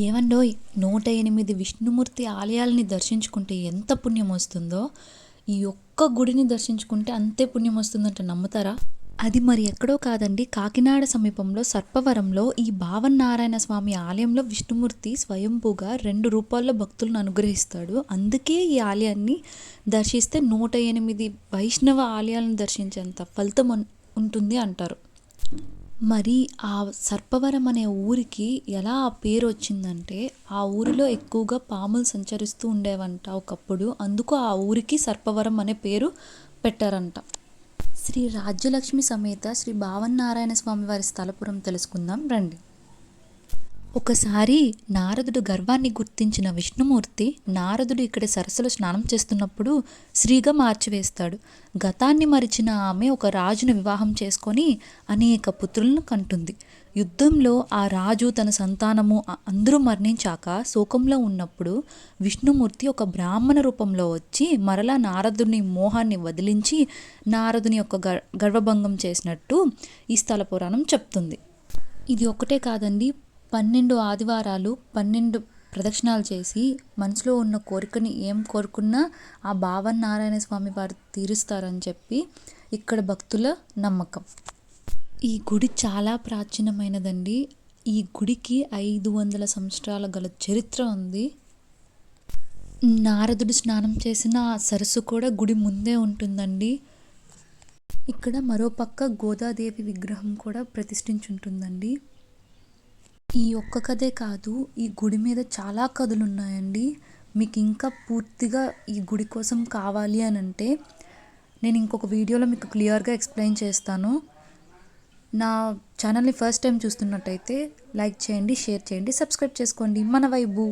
ఏవండోయ్ 108 విష్ణుమూర్తి ఆలయాల్ని దర్శించుకుంటే ఎంత పుణ్యం వస్తుందో, ఈ ఒక్క గుడిని దర్శించుకుంటే అంతే పుణ్యం వస్తుందంటే నమ్ముతారా? అది మరి ఎక్కడో కాదండి, కాకినాడ సమీపంలో సర్పవరంలో ఈ భావన్నారాయణ స్వామి ఆలయంలో విష్ణుమూర్తి స్వయంభూగా 2 రూపాల్లో భక్తులను అనుగ్రహిస్తాడు. అందుకే ఈ ఆలయాన్ని దర్శిస్తే 108 వైష్ణవ ఆలయాలను దర్శించేంత ఫలితం ఉంటుంది అంటారు. మరి ఆ సర్పవరం అనే ఊరికి ఎలా ఆ పేరు వచ్చిందంటే, ఆ ఊరిలో ఎక్కువగా పాములు సంచరిస్తూ ఉండేవంట ఒకప్పుడు. అందుకు ఆ ఊరికి సర్పవరం అనే పేరు పెట్టారంట. శ్రీ రాజ్యలక్ష్మి సమేత శ్రీ భావన్నారాయణ స్వామి వారి స్థలపురం తెలుసుకుందాం రండి. ఒకసారి నారదుడు గర్వాన్ని గుర్తించిన విష్ణుమూర్తి నారదుడు ఇక్కడ సరస్సులో స్నానం చేస్తున్నప్పుడు స్త్రీగా మార్చివేస్తాడు. గతాన్ని మరిచిన ఆమె ఒక రాజును వివాహం చేసుకొని అనేక పుత్రులను కంటుంది. యుద్ధంలో ఆ రాజు తన సంతానము అందరూ మరణించాక శోకంలో ఉన్నప్పుడు విష్ణుమూర్తి ఒక బ్రాహ్మణ రూపంలో వచ్చి మరలా నారదుని మోహాన్ని వదిలించి నారదుని యొక్క గర్వభంగం చేసినట్టు ఈ స్థల పురాణం చెప్తుంది. ఇది ఒకటే కాదండి, 12 ఆదివారాలు 12 ప్రదక్షిణాలు చేసి మనసులో ఉన్న కోరికని ఏం కోరుకున్నా ఆ భావన్నారాయణ స్వామి వారు తీరుస్తారని చెప్పి ఇక్కడ భక్తుల నమ్మకం. ఈ గుడి చాలా ప్రాచీనమైనదండి. ఈ గుడికి 500 సంవత్సరాల గల చరిత్ర ఉంది. నారదుడు స్నానం చేసిన ఆ సరస్సు కూడా గుడి ముందే ఉంటుందండి. ఇక్కడ మరోపక్క గోదాదేవి విగ్రహం కూడా ప్రతిష్ఠించుంటుందండి. ఈ ఒక్క కథే కాదు, ఈ గుడి మీద చాలా కథలు ఉన్నాయండి. మీకు ఇంకా పూర్తిగా ఈ గుడి కోసం కావాలి అని అంటే నేను ఇంకొక వీడియోలో మీకు క్లియర్గా ఎక్స్ప్లెయిన్ చేస్తాను. నా ఛానల్ని ఫస్ట్ టైం చూస్తున్నట్టయితే లైక్ చేయండి, షేర్ చేయండి, సబ్స్క్రైబ్ చేసుకోండి. మన వైబు.